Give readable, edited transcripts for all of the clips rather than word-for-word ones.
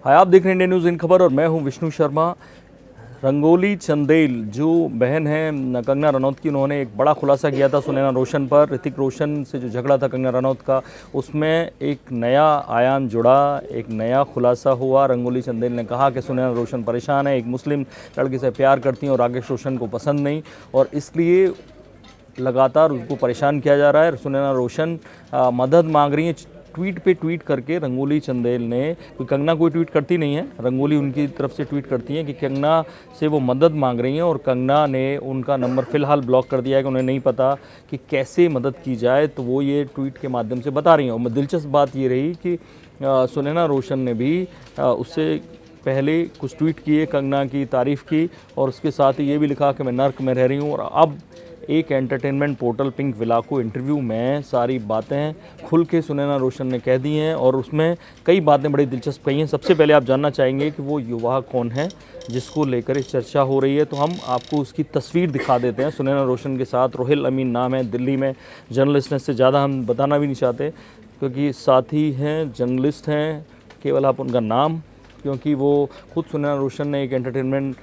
हाय, आप देख रहे हैं इंडिया न्यूज़ इन खबर और मैं हूं विष्णु शर्मा। रंगोली चंदेल जो बहन है कंगना रनौत की, उन्होंने एक बड़ा खुलासा किया था सुनैना रोशन पर। ऋतिक रोशन से जो झगड़ा था कंगना रनौत का, उसमें एक नया आयाम जुड़ा, एक नया खुलासा हुआ। रंगोली चंदेल ने कहा कि सुनैना रोशन परेशान है, एक मुस्लिम लड़के से प्यार करती हैं और राकेश रोशन को पसंद नहीं, और इसलिए लगातार उसको परेशान किया जा रहा है। सुनैना रोशन मदद मांग रही है। ट्वीट पे ट्वीट करके रंगोली चंदेल ने, कोई कंगना कोई ट्वीट करती नहीं है, रंगोली उनकी तरफ से ट्वीट करती हैं कि कंगना से वो मदद मांग रही हैं, और कंगना ने उनका नंबर फ़िलहाल ब्लॉक कर दिया है कि उन्हें नहीं पता कि कैसे मदद की जाए, तो वो ये ट्वीट के माध्यम से बता रही हैं। और दिलचस्प बात ये रही कि सुनैना रोशन ने भी उससे पहले कुछ ट्वीट किए, कंगना की तारीफ़ की, और उसके साथ ही ये भी लिखा कि मैं नर्क में रह रही हूँ। और अब एक एंटरटेनमेंट पोर्टल पिंक विला को इंटरव्यू में सारी बातें खुल के सुनैना रोशन ने कह दी हैं, और उसमें कई बातें बड़ी दिलचस्प कही हैं। सबसे पहले आप जानना चाहेंगे कि वो युवा कौन है जिसको लेकर इस चर्चा हो रही है, तो हम आपको उसकी तस्वीर दिखा देते हैं। सुनैना रोशन के साथ रोहिल अमीन नाम है, दिल्ली में जर्नलिस्ट हैं। इससे ज़्यादा हम बताना भी नहीं चाहते क्योंकि साथी हैं, जर्नलिस्ट हैं, केवल आप उनका नाम, क्योंकि वो खुद सुनैना रोशन ने एक एंटरटेनमेंट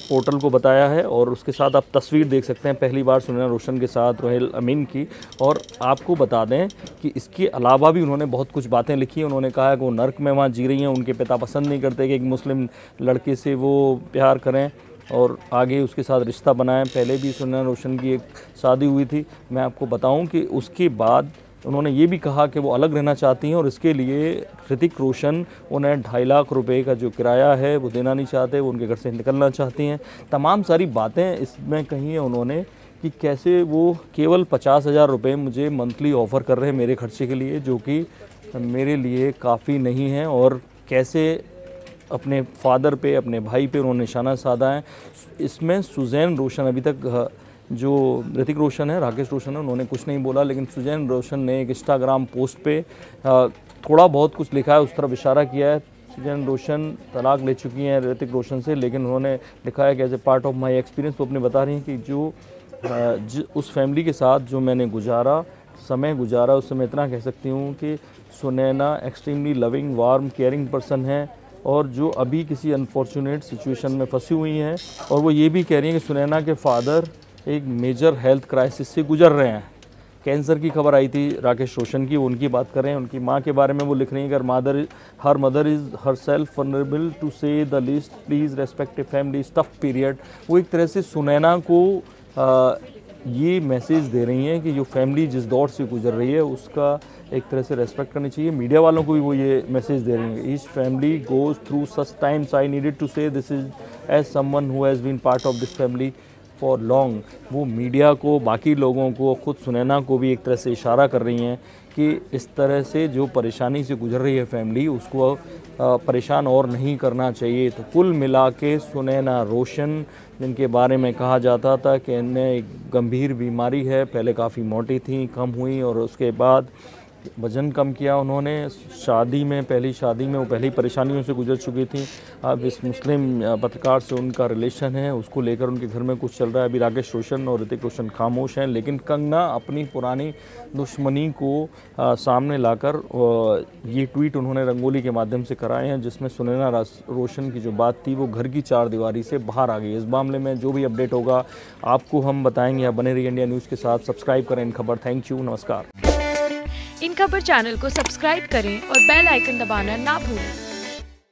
पोर्टल को बताया है। और उसके साथ आप तस्वीर देख सकते हैं, पहली बार सुनैना रोशन के साथ रोहिल अमीन की। और आपको बता दें कि इसके अलावा भी उन्होंने बहुत कुछ बातें लिखी हैं। उन्होंने कहा है कि वो नर्क में वहाँ जी रही हैं, उनके पिता पसंद नहीं करते कि एक मुस्लिम लड़के से वो प्यार करें और आगे उसके साथ रिश्ता बनाएं। पहले भी सुनैना रोशन की एक शादी हुई थी। मैं आपको बताऊं कि उसके बाद उन्होंने ये भी कहा कि वो अलग रहना चाहती हैं, और इसके लिए ऋतिक रोशन उन्हें 2.5 लाख रुपए का जो किराया है वो देना नहीं चाहते, वो उनके घर से निकलना चाहती हैं। तमाम सारी बातें इसमें कही हैं उन्होंने कि कैसे वो केवल 50,000 रुपये मुझे मंथली ऑफ़र कर रहे हैं मेरे खर्चे के लिए, जो कि मेरे लिए काफ़ी नहीं है, और कैसे अपने फादर पे, अपने भाई पे उन्होंने निशाना साधा है। इसमें सुजैन रोशन, अभी तक जो ऋतिक रोशन है, राकेश रोशन है, उन्होंने कुछ नहीं बोला, लेकिन सुजैन रोशन ने एक इंस्टाग्राम पोस्ट पे थोड़ा बहुत कुछ लिखा है, उस तरफ इशारा किया है। सुजैन रोशन तलाक ले चुकी हैं ऋतिक रोशन से, लेकिन उन्होंने लिखा है कि as a part of my experience, वो अपने बता रही हैं कि जो उस फैमिली के साथ जो मैंने समय गुजारा, उससे मैं इतना कह सकती हूँ कि Sunaina extremely loving, warm, caring person है, और जो अभी किसी अनफॉर्चुनेट सिचुएशन में फंसी हुई हैं। और वो ये भी कह रही हैं कि सुनैना के फादर एक मेजर हेल्थ क्राइसिस से गुजर रहे हैं। कैंसर की खबर आई थी राकेश रोशन की, उनकी बात करें। उनकी माँ के बारे में वो लिख रही हैं कि her mother is herself vulnerable to say the least, please respect a family tough period. वो एक तरह से सुनैना को ये मैसेज दे रही हैं कि जो फैमिली जिस दौर से गुजर रही है उसका एक तरह से रेस्पेक्ट करनी चाहिए। मीडिया वालों को भी वो ये मैसेज दे रही हैं, each family goes through such times, I needed to say this is as someone who has been part of this family for long. वो मीडिया को, बाकी लोगों को, खुद सुनैना को भी एक तरह से इशारा कर रही हैं कि इस तरह से जो परेशानी से गुजर रही है फैमिली, उसको परेशान और नहीं करना चाहिए। तो कुल मिला के सुनैना रोशन, जिनके बारे में कहा जाता था कि इन्हें एक गंभीर बीमारी है, पहले काफ़ी मोटी थी, कम हुई, और उसके बाद वज़न कम किया उन्होंने। शादी में, पहली शादी में वो पहले ही परेशानियों से गुजर चुकी थी। अब इस मुस्लिम पत्रकार से उनका रिलेशन है, उसको लेकर उनके घर में कुछ चल रहा है। अभी राकेश रोशन और ऋतिक रोशन खामोश हैं, लेकिन कंगना अपनी पुरानी दुश्मनी को सामने लाकर ये ट्वीट उन्होंने रंगोली के माध्यम से कराए हैं, जिसमें सुनैना रोशन की जो बात थी वो घर की चारदीवारी से बाहर आ गई। इस मामले में जो भी अपडेट होगा आपको हम बताएंगे। आप बने रहिए इंडिया न्यूज़ के साथ। सब्सक्राइब करें इन खबर। थैंक यू, नमस्कार। इन खबर चैनल को सब्सक्राइब करें और बेल आइकन दबाना ना भूलें।